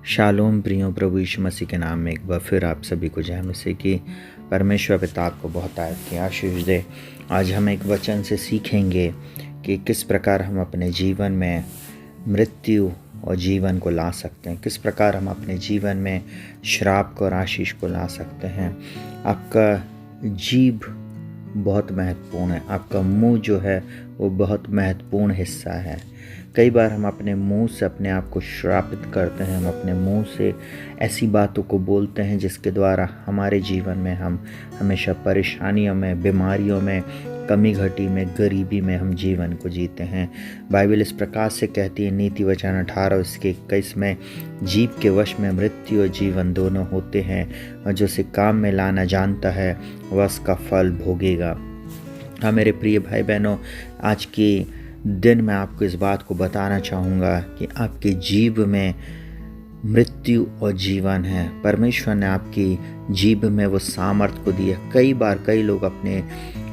Shalom प्रियो, प्रभु यीशु मसीह के नाम में एक बार फिर आप सभी को जय मसीह की। परमेश्वर पिता आपको बहुत की आशीष दे। आज हम एक वचन से सीखेंगे कि किस प्रकार हम अपने जीवन में मृत्यु और जीवन को ला सकते हैं, किस प्रकार हम अपने जीवन में श्राप को और आशीष को ला सकते हैं। आपका जीभ बहुत महत्वपूर्ण है, आपका मुंह जो है वो बहुत महत्वपूर्ण हिस्सा है। कई बार हम अपने मुंह से अपने आप को श्रापित करते हैं, हम अपने मुंह से ऐसी बातों को बोलते हैं जिसके द्वारा हमारे जीवन में हम हमेशा परेशानियों में, बीमारियों में, कमी घटी में, गरीबी में हम जीवन को जीते हैं। बाइबल इस प्रकार से कहती है, नीति वचन 18 उसके 21 में, जीभ के वश में मृत्यु और जीवन दोनों होते हैं, और जो उसे काम में लाना जानता है वह उसका फल भोगेगा। हाँ मेरे प्रिय भाई बहनों, आज के दिन मैं आपको इस बात को बताना चाहूँगा कि आपके जीभ में मृत्यु और जीवन है। परमेश्वर ने आपकी जीभ में वो सामर्थ्य को दिया। कई बार कई लोग अपने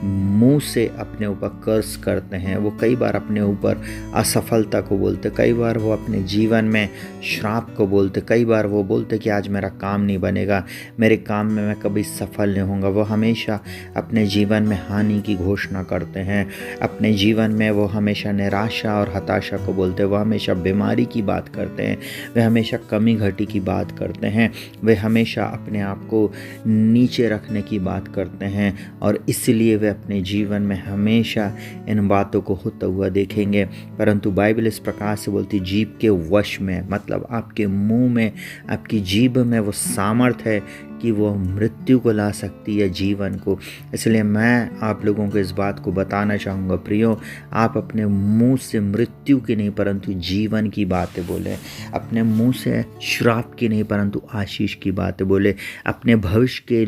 मुंह से अपने ऊपर कर्स करते हैं, वो कई बार अपने ऊपर असफलता को बोलते, कई बार वो अपने जीवन में श्राप को बोलते, कई बार वो बोलते कि आज मेरा काम नहीं बनेगा, मेरे काम में मैं कभी सफल नहीं होऊंगा। वो हमेशा अपने जीवन में हानि की घोषणा करते हैं, अपने जीवन में वो हमेशा निराशा और हताशा को बोलते हैं, वो हमेशा बीमारी की बात करते हैं, वे हमेशा कमी घटी की बात करते हैं, वे हमेशा अपने आप को नीचे रखने की बात करते हैं, और इसलिए वे अपने जीवन में हमेशा इन बातों को होता हुआ देखेंगे। परंतु बाइबल इस प्रकार से बोलती, जीभ के वश में, मतलब आपके मुंह में, आपकी जीभ में वो सामर्थ्य है कि वो मृत्यु को ला सकती है, जीवन को। इसलिए मैं आप लोगों को इस बात को बताना चाहूँगा, प्रियो, आप अपने मुंह से मृत्यु की नहीं परंतु जीवन की बातें बोलें। अपने मुंह से श्राप की नहीं परंतु आशीष की बातें बोलें। अपने भविष्य के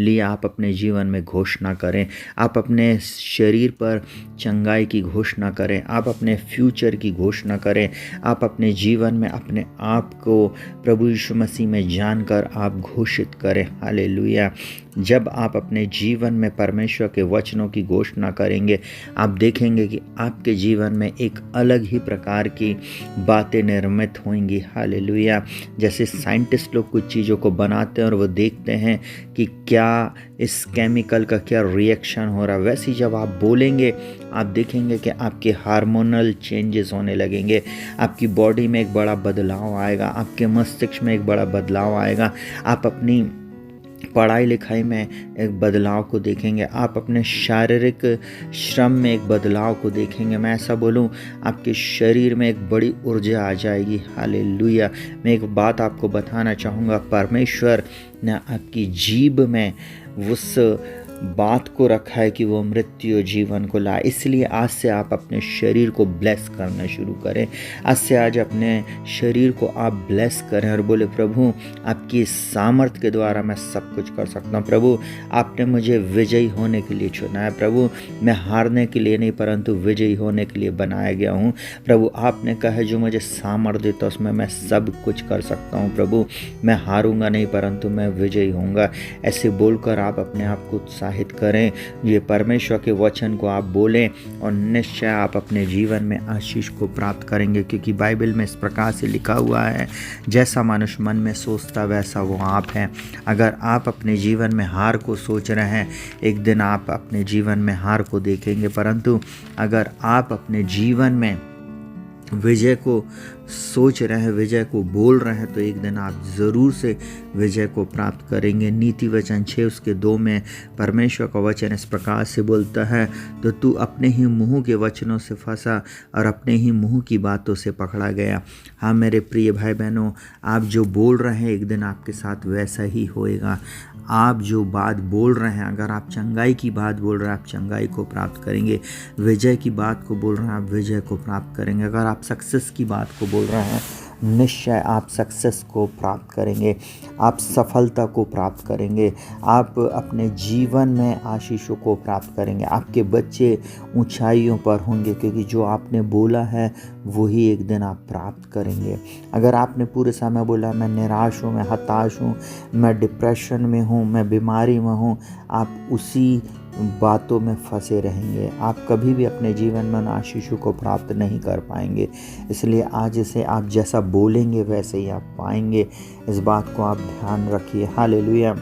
लिए आप अपने जीवन में घोषणा करें। आप अपने शरीर पर चंगाई की घोषणा करें, आप अपने फ्यूचर की घोषणा करें। आप अपने जीवन में अपने आप को प्रभु यीशु मसीह में जानकर आप घोषित करें। हालेलुया। जब आप अपने जीवन में परमेश्वर के वचनों की घोषणा करेंगे, आप देखेंगे कि आपके जीवन में एक अलग ही प्रकार की बातें निर्मित होंगी। हालेलुया। जैसे साइंटिस्ट लोग कुछ चीज़ों को बनाते हैं और वो देखते हैं कि क्या इस केमिकल का क्या रिएक्शन हो रहा है, वैसे ही जब आप बोलेंगे आप देखेंगे कि आपके हार्मोनल चेंजेस होने लगेंगे, आपकी बॉडी में एक बड़ा बदलाव आएगा, आपके मस्तिष्क में एक बड़ा बदलाव आएगा, आप अपनी पढ़ाई लिखाई में एक बदलाव को देखेंगे, आप अपने शारीरिक श्रम में एक बदलाव को देखेंगे। मैं ऐसा बोलूं, आपके शरीर में एक बड़ी ऊर्जा आ जाएगी। हालेलुया। मैं एक बात आपको बताना चाहूँगा, परमेश्वर ने आपकी जीभ में उस बात को रखा है कि वो मृत्यु जीवन को लाए। इसलिए आज से आप अपने शरीर को ब्लेस करना शुरू करें। आज से आज अपने शरीर को आप ब्लेस करें और बोले, प्रभु आपकी सामर्थ्य के द्वारा मैं सब कुछ कर सकता हूँ। प्रभु आपने मुझे विजयी होने के लिए चुना है। प्रभु मैं हारने के लिए नहीं परंतु विजयी होने के लिए बनाया गया हूँ। प्रभु आपने कहा है जो मुझे सामर्थ्य देता उसमें मैं सब कुछ कर सकता हूँ। प्रभु मैं हारूंगा नहीं परंतु मैं विजयी होऊंगा। ऐसे बोलकर आप अपने आप को उत्साहित करें। ये परमेश्वर के वचन को आप बोलें और निश्चय आप अपने जीवन में आशीष को प्राप्त करेंगे, क्योंकि बाइबल में इस प्रकार से लिखा हुआ है, जैसा मनुष्य मन में सोचता वैसा वो आप हैं। अगर आप अपने जीवन में हार को सोच रहे हैं, एक दिन आप अपने जीवन में हार को देखेंगे, परंतु अगर आप अपने जीवन में विजय को सोच रहे हैं, विजय को बोल रहे हैं, तो एक दिन आप ज़रूर से विजय को प्राप्त करेंगे। नीति वचन 6 उसके 2 में परमेश्वर का वचन इस प्रकार से बोलता है, तो तू अपने ही मुंह के वचनों से फंसा और अपने ही मुंह की बातों से पकड़ा गया। हाँ मेरे प्रिय भाई बहनों, आप जो बोल रहे हैं एक दिन आपके साथ वैसा ही होएगा। आप जो बात बोल रहे हैं, अगर आप चंगाई की बात बोल रहे हैं, आप चंगाई को प्राप्त करेंगे। विजय की बात को बोल रहे हैं, आप विजय को प्राप्त करेंगे। अगर आप सक्सेस की बात को बोल रहे हैं, निश्चय आप सक्सेस को प्राप्त करेंगे, आप सफलता को प्राप्त करेंगे, आप अपने जीवन में आशीषों को प्राप्त करेंगे। आपके बच्चे ऊंचाइयों पर होंगे, क्योंकि जो आपने बोला है वही एक दिन आप प्राप्त करेंगे। अगर आपने पूरे समय बोला मैं निराश हूँ, मैं हताश हूँ, मैं डिप्रेशन में हूँ, मैं बीमारी में हूँ, आप उसी बातों में फंसे रहेंगे, आप कभी भी अपने जीवन में उन आशीषों को प्राप्त नहीं कर पाएंगे। इसलिए आज से आप जैसा बोलेंगे वैसे ही आप पाएंगे। इस बात को आप ध्यान रखिए। हालेलुया।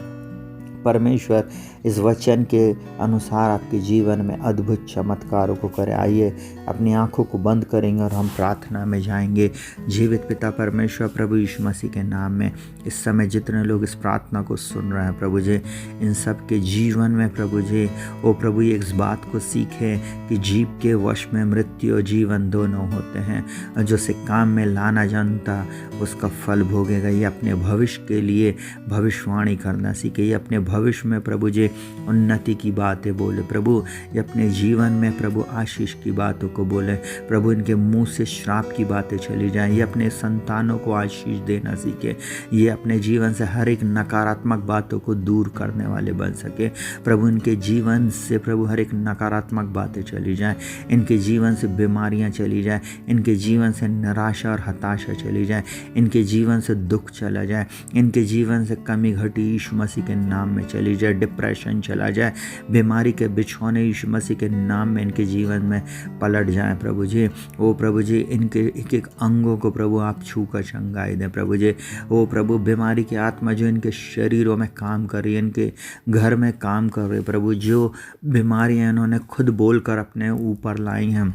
परमेश्वर इस वचन के अनुसार आपके जीवन में अद्भुत चमत्कारों को करे। आइए अपनी आंखों को बंद करेंगे और हम प्रार्थना में जाएंगे। जीवित पिता परमेश्वर, प्रभु यीशु मसीह के नाम में इस समय जितने लोग इस प्रार्थना को सुन रहे हैं प्रभु जी, इन सब के जीवन में प्रभु जी, ओ प्रभु ये इस बात को सीखें कि जीव के वश में मृत्यु और जीवन दोनों होते हैं, और जो से काम में लाना जानता उसका फल भोगेगा। ये अपने भविष्य के लिए भविष्यवाणी करना सीखे। ये अपने भविष्य में प्रभु जी उन्नति की बातें बोले प्रभु। ये अपने जीवन में प्रभु आशीष की बातों को बोले प्रभु। इनके मुंह से श्राप की बातें चली जाएं। ये अपने संतानों को आशीष देना सीखे। ये अपने जीवन से हर एक नकारात्मक बातों को दूर करने वाले बन सके प्रभु। इनके जीवन से प्रभु हर एक नकारात्मक बातें चली जाएं। इनके जीवन से बीमारियां चली जाएं। इनके जीवन से निराशा और हताशा चली जाए। इनके जीवन से दुख चला जाए। इनके जीवन से कमी घटी यीशु मसीह के नाम में चली जाए। डिप्रेशन चला जाए। बीमारी के बिछौने यीशु मसीह के नाम में इनके जीवन में पलट जाए प्रभु जी। ओ प्रभु जी, इनके एक एक अंगों को प्रभु आप छू कर चंगाई दें प्रभु जी। ओ प्रभु, बीमारी की आत्मा जो इनके शरीरों में काम कर रही है, इनके घर में काम कर रही है प्रभु, जो बीमारियां इन्होंने खुद बोलकर अपने ऊपर लाई हैं,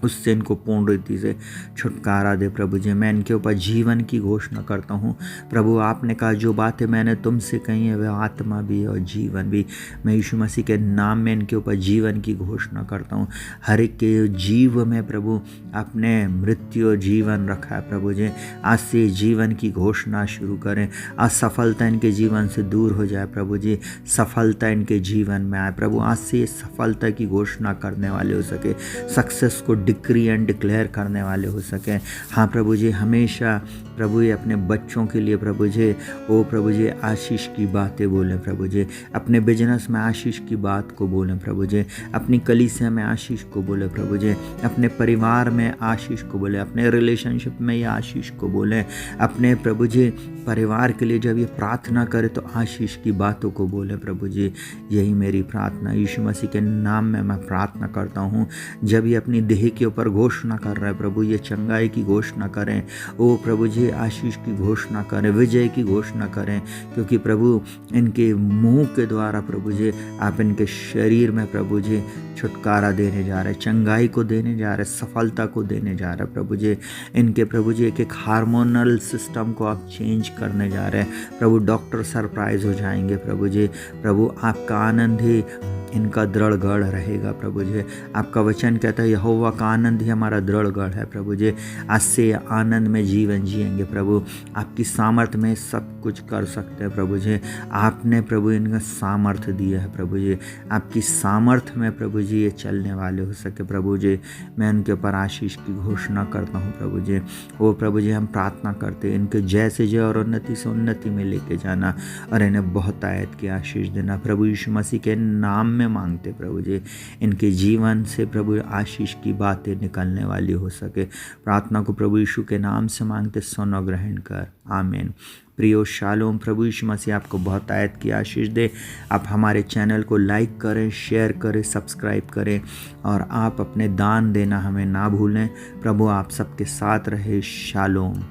उससे इनको पूर्ण रीति से छुटकारा दे प्रभु जी। मैं इनके ऊपर जीवन की घोषणा करता हूँ प्रभु। आपने कहा जो बातें मैंने तुमसे कही है वे आत्मा भी और जीवन भी। मैं यीशु मसीह के नाम में इनके ऊपर जीवन की घोषणा करता हूँ। हर एक के जीव में प्रभु आपने मृत्यु और जीवन रखा है प्रभु जी। आज से जीवन की घोषणा शुरू करें। असफलता इनके जीवन से दूर हो जाए प्रभु जी। सफलता इनके जीवन में आए प्रभु। आज से सफलता की घोषणा करने वाले हो सके, सक्सेस को डिक्री एंड डिक्लेयर करने वाले हो सके। हाँ प्रभु जी, हमेशा प्रभु ये अपने बच्चों के लिए प्रभु जी, ओ प्रभु जी, आशीष की बातें बोलें प्रभु जी। अपने बिजनेस में आशीष की बात को बोलें प्रभु जी। अपनी कलीसिया में आशीष को बोले प्रभु जी। अपने परिवार में आशीष को बोले। अपने रिलेशनशिप में ये आशीष को बोलें। अपने प्रभु जी परिवार के लिए जब ये प्रार्थना करे तो आशीष की बातों को बोले प्रभु जी। यही मेरी प्रार्थना यीशु मसीह के नाम में मैं प्रार्थना करता हूँ। जब ये अपनी देह के ऊपर घोषणा कर रहे हैं प्रभु, ये चंगाई की घोषणा करें। ओ प्रभु जी, आशीष की घोषणा करें, विजय की घोषणा करें, क्योंकि प्रभु इनके मुंह के द्वारा प्रभु जी आप इनके शरीर में प्रभु जी छुटकारा देने जा रहे, चंगाई को देने जा रहे, सफलता को देने जा रहे प्रभु जी। इनके प्रभु जी एक एक हार्मोनल सिस्टम को आप चेंज करने जा रहे हैं प्रभु। डॉक्टर सरप्राइज हो जाएंगे प्रभु जी। प्रभु आपका आनंद ही इनका दृढ़ गढ़ रहेगा प्रभु जी। आपका वचन कहता है यहोवा का आनंद ही हमारा दृढ़ गढ़ है प्रभु जी। आज से आनंद में जीवन जिएंगे प्रभु। आपकी सामर्थ्य में सब कुछ कर सकते हैं प्रभु जी। आपने प्रभु इनका सामर्थ्य दिया है प्रभु जी। आपकी सामर्थ्य में प्रभु जी ये चलने वाले हो सके प्रभु जी। मैं इनके ऊपर आशीष की घोषणा करता हूँ प्रभु जी। वो प्रभु जी हम प्रार्थना करते हैं इनके जय से जय और उन्नति से उन्नति में लेके जाना और इन्हें बहुत आयत की आशीष देना प्रभु यीशु मसीह के नाम में मांगते प्रभु जी। इनके जीवन से प्रभु आशीष की बातें निकलने वाली हो सके। प्रार्थना को प्रभु यीशु के नाम से मांगते, सुनो ग्रहण कर, आमीन। प्रियो शालोम, प्रभु यीशु मसीह आपको बहुत आयत की आशीष दे। आप हमारे चैनल को लाइक करें, शेयर करें, सब्सक्राइब करें और आप अपने दान देना हमें ना भूलें। प्रभु आप सबके साथ रहे। शालोम।